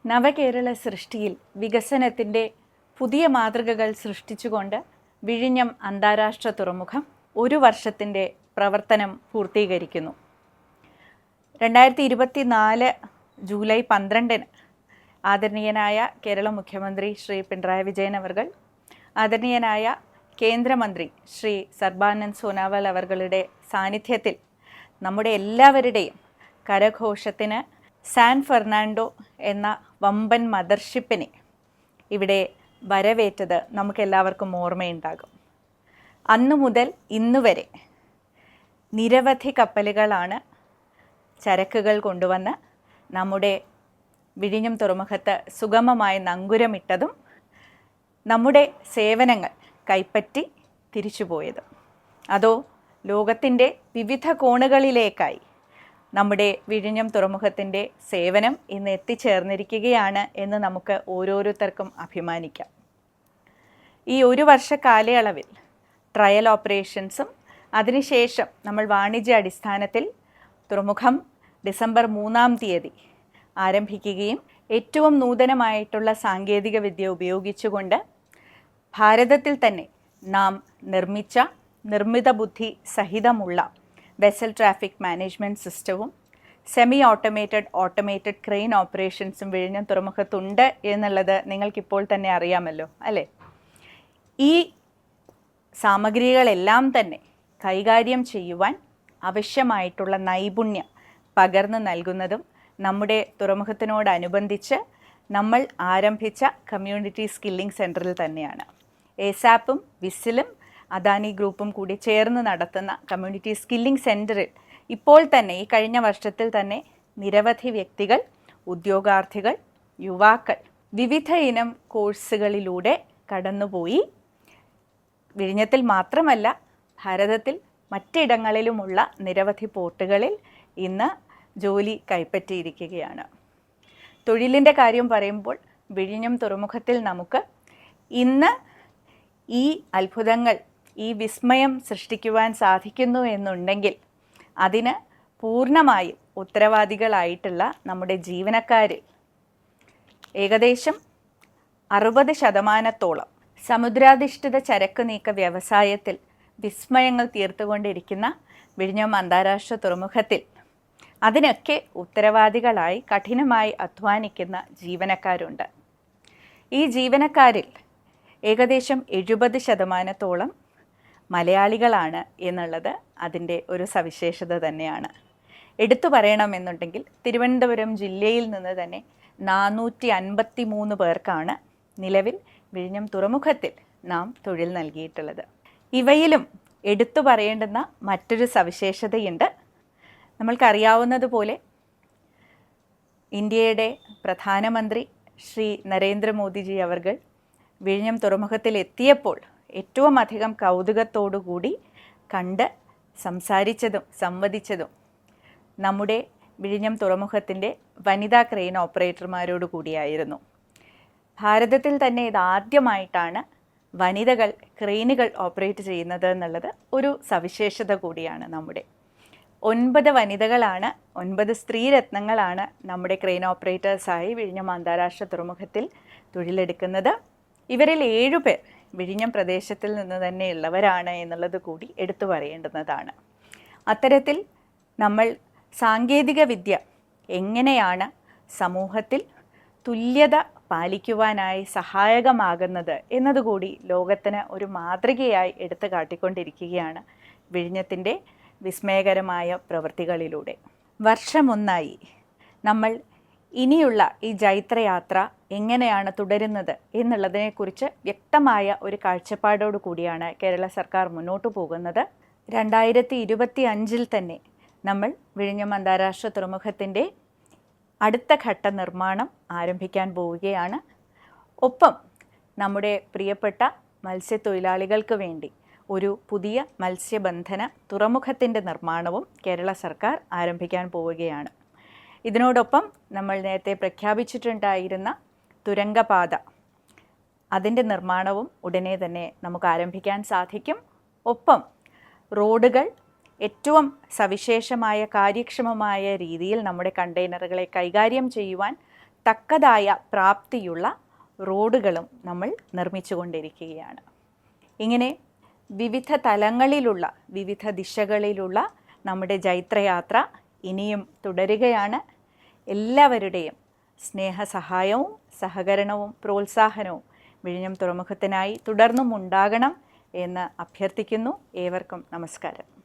നവകേരള സൃഷ്ടിയിൽ വികസനത്തിൻ്റെ പുതിയ മാതൃകകൾ സൃഷ്ടിച്ചുകൊണ്ട് വിഴിഞ്ഞം അന്താരാഷ്ട്ര തുറമുഖം 1 വർഷത്തിൻ്റെ പ്രവർത്തനം പൂർത്തീകരിക്കുന്നു. 2024 ജൂലൈ 12-ന് ആദരണീയനായ കേരള മുഖ്യമന്ത്രി ശ്രീ പിണറായി വിജയൻ അവർകൾ, ആദരണീയനായ കേന്ദ്രമന്ത്രി ശ്രീ സർബാനന്ദ് സോനോവാൾ അവർകളുടെ സാന്നിധ്യത്തിൽ നമ്മുടെ എല്ലാവരുടെയും കരഘോഷത്തിന് സാൻ ഫെർണാണ്ടോ എന്ന വമ്പൻ മദർഷിപ്പിനെ ഇവിടെ വരവേറ്റത് നമുക്കെല്ലാവർക്കും ഓർമ്മയുണ്ടാകും. അന്നു മുതൽ ഇന്നുവരെ നിരവധി കപ്പലുകളാണ് ചരക്കുകൾ കൊണ്ടുവന്ന് നമ്മുടെ വിഴിഞ്ഞം തുറമുഖത്ത് സുഗമമായി നങ്കുരമിട്ടതും നമ്മുടെ സേവനങ്ങൾ കൈപ്പറ്റി തിരിച്ചുപോയതും. അതോ ലോകത്തിൻ്റെ വിവിധ കോണുകളിലേക്കായി നമ്മുടെ വിഴിഞ്ഞം തുറമുഖത്തിൻ്റെ സേവനം ഇന്ന് എത്തിച്ചേർന്നിരിക്കുകയാണ് എന്ന് നമുക്ക് ഓരോരുത്തർക്കും അഭിമാനിക്കാം. ഈ 1 വർഷ കാലയളവിൽ ട്രയൽ ഓപ്പറേഷൻസും അതിനുശേഷം നമ്മൾ വാണിജ്യ അടിസ്ഥാനത്തിൽ തുറമുഖം ഡിസംബർ 3-ാം തീയതി ആരംഭിക്കുകയും ഏറ്റവും നൂതനമായിട്ടുള്ള സാങ്കേതിക വിദ്യ ഉപയോഗിച്ചുകൊണ്ട് ഭാരതത്തിൽ തന്നെ നാം നിർമ്മിച്ച നിർമ്മിത ബുദ്ധി സഹിതമുള്ള വെസൽ ട്രാഫിക് മാനേജ്മെൻറ്റ് സിസ്റ്റവും സെമി ഓട്ടോമേറ്റഡ് ക്രെയിൻ ഓപ്പറേഷൻസും വിഴിഞ്ഞം തുറമുഖത്തുണ്ട് എന്നുള്ളത് നിങ്ങൾക്കിപ്പോൾ തന്നെ അറിയാമല്ലോ, അല്ലേ? ഈ സാമഗ്രികളെല്ലാം തന്നെ കൈകാര്യം ചെയ്യുവാൻ ആവശ്യമായിട്ടുള്ള നൈപുണ്യം പകർന്നു നൽകുന്നതും നമ്മുടെ തുറമുഖത്തിനോടനുബന്ധിച്ച് നമ്മൾ ആരംഭിച്ച കമ്മ്യൂണിറ്റി സ്കില്ലിംഗ് സെൻറ്ററിൽ തന്നെയാണ്. എസാപ്പും വിസിലും അദാനി ഗ്രൂപ്പും കൂടി ചേർന്ന് നടത്തുന്ന കമ്മ്യൂണിറ്റി സ്കില്ലിംഗ് സെൻറ്ററിൽ ഇപ്പോൾ തന്നെ ഈ കഴിഞ്ഞ വർഷത്തിൽ തന്നെ നിരവധി വ്യക്തികൾ, ഉദ്യോഗാർത്ഥികൾ, യുവാക്കൾ വിവിധ ഇനം കോഴ്സുകളിലൂടെ കടന്നുപോയി വിഴിഞ്ഞത്തിൽ മാത്രമല്ല ഭാരതത്തിൽ മറ്റിടങ്ങളിലുമുള്ള നിരവധി പോർട്ടുകളിൽ ഇന്ന് ജോലി കൈപ്പറ്റിയിരിക്കുകയാണ്. തൊഴിലിൻ്റെ കാര്യം പറയുമ്പോൾ വിഴിഞ്ഞം തുറമുഖത്തിൽ നമുക്ക് ഇന്ന് ഈ അത്ഭുതങ്ങൾ, ഈ വിസ്മയം സൃഷ്ടിക്കുവാൻ സാധിക്കുന്നു എന്നുണ്ടെങ്കിൽ അതിന് പൂർണ്ണമായും ഉത്തരവാദികളായിട്ടുള്ള നമ്മുടെ ജീവനക്കാരിൽ ഏകദേശം 60% സമുദ്രാധിഷ്ഠിത ചരക്ക് നീക്ക വ്യവസായത്തിൽ വിസ്മയങ്ങൾ തീർത്തുകൊണ്ടിരിക്കുന്ന വിഴിഞ്ഞം അന്താരാഷ്ട്ര തുറമുഖത്തിൽ അതിനൊക്കെ ഉത്തരവാദികളായി കഠിനമായി അധ്വാനിക്കുന്ന ജീവനക്കാരുണ്ട്. ഈ ജീവനക്കാരിൽ ഏകദേശം 70% മലയാളികളാണ് എന്നുള്ളത് അതിൻ്റെ ഒരു സവിശേഷത തന്നെയാണ്. എടുത്തു പറയണമെന്നുണ്ടെങ്കിൽ തിരുവനന്തപുരം ജില്ലയിൽ നിന്ന് തന്നെ 453 പേർക്കാണ് നിലവിൽ വിഴിഞ്ഞം തുറമുഖത്തിൽ നാം തൊഴിൽ നൽകിയിട്ടുള്ളത്. ഇവയിലും എടുത്തു പറയേണ്ടുന്ന മറ്റൊരു സവിശേഷതയുണ്ട്. നമ്മൾക്കറിയാവുന്നതുപോലെ ഇന്ത്യയുടെ പ്രധാനമന്ത്രി ശ്രീ നരേന്ദ്രമോദിജി അവർകൾ വിഴിഞ്ഞം തുറമുഖത്തിൽ എത്തിയപ്പോൾ ഏറ്റവും അധികം കൗതുകത്തോടുകൂടി കണ്ട് സംസാരിച്ചതും സംവദിച്ചതും നമ്മുടെ വിഴിഞ്ഞം തുറമുഖത്തിൻ്റെ വനിതാ ക്രെയിൻ ഓപ്പറേറ്റർമാരോട് കൂടിയായിരുന്നു. ഭാരതത്തിൽ തന്നെ ഇതാദ്യമായിട്ടാണ് വനിതകൾ ക്രെയിനുകൾ ഓപ്പറേറ്റ് ചെയ്യുന്നത് എന്നുള്ളത് ഒരു സവിശേഷത കൂടിയാണ്. നമ്മുടെ 9 വനിതകളാണ്, 9 സ്ത്രീരത്നങ്ങളാണ് നമ്മുടെ ക്രെയിൻ ഓപ്പറേറ്റേഴ്സായി വിഴിഞ്ഞം അന്താരാഷ്ട്ര തുറമുഖത്തിൽ തൊഴിലെടുക്കുന്നത്. ഇവരിൽ 7 പേർ വിഴിഞ്ഞം പ്രദേശത്തിൽ നിന്ന് തന്നെയുള്ളവരാണ് എന്നുള്ളത് കൂടി എടുത്തു പറയേണ്ടുന്നതാണ്. അത്തരത്തിൽ നമ്മൾ സാങ്കേതിക വിദ്യ എങ്ങനെയാണ് സമൂഹത്തിൽ തുല്യത പാലിക്കുവാനായി സഹായകമാകുന്നത് എന്നതുകൂടി ലോകത്തിന് ഒരു മാതൃകയായി എടുത്തു കാട്ടിക്കൊണ്ടിരിക്കുകയാണ് വിഴിഞ്ഞത്തിൻ്റെ വിസ്മയകരമായ പ്രവൃത്തികളിലൂടെ. വർഷമൊന്നായി നമ്മൾ ഇനിയുള്ള ഈ ജൈത്രയാത്ര എങ്ങനെയാണ് തുടരുന്നത് എന്നുള്ളതിനെക്കുറിച്ച് വ്യക്തമായ ഒരു കാഴ്ചപ്പാടോടു കൂടിയാണ് കേരള സർക്കാർ മുന്നോട്ട് പോകുന്നത്. 2025 തന്നെ നമ്മൾ വിഴിഞ്ഞം അന്താരാഷ്ട്ര തുറമുഖത്തിൻ്റെ അടുത്ത ഘട്ട നിർമ്മാണം ആരംഭിക്കാൻ പോവുകയാണ്. ഒപ്പം നമ്മുടെ പ്രിയപ്പെട്ട മത്സ്യത്തൊഴിലാളികൾക്ക് വേണ്ടി ഒരു പുതിയ മത്സ്യബന്ധന തുറമുഖത്തിൻ്റെ നിർമ്മാണവും കേരള സർക്കാർ ആരംഭിക്കാൻ പോവുകയാണ്. ഇതിനോടൊപ്പം നമ്മൾ നേരത്തെ പ്രഖ്യാപിച്ചിട്ടുണ്ടായിരുന്ന തുരങ്കപാത, അതിൻ്റെ നിർമ്മാണവും ഉടനെ തന്നെ നമുക്ക് ആരംഭിക്കാൻ സാധിക്കും. ഒപ്പം റോഡുകൾ ഏറ്റവും സവിശേഷമായ കാര്യക്ഷമമായ രീതിയിൽ നമ്മുടെ കണ്ടെയ്നറുകളെ കൈകാര്യം ചെയ്യുവാൻ തക്കതായ പ്രാപ്തിയുള്ള റോഡുകളും നമ്മൾ നിർമ്മിച്ചുകൊണ്ടിരിക്കുകയാണ്. ഇങ്ങനെ വിവിധ തലങ്ങളിലുള്ള വിവിധ ദിശകളിലുള്ള നമ്മുടെ ജൈത്രയാത്ര ഇനിയും തുടരുകയാണ്. എല്ലാവരുടെയും സ്നേഹസഹായവും സഹകരണവും പ്രോത്സാഹനവും വിഴിഞ്ഞം തുറമുഖത്തിനായി തുടർന്നും ഉണ്ടാകണം എന്ന് അഭ്യർത്ഥിക്കുന്നു. ഏവർക്കും നമസ്കാരം.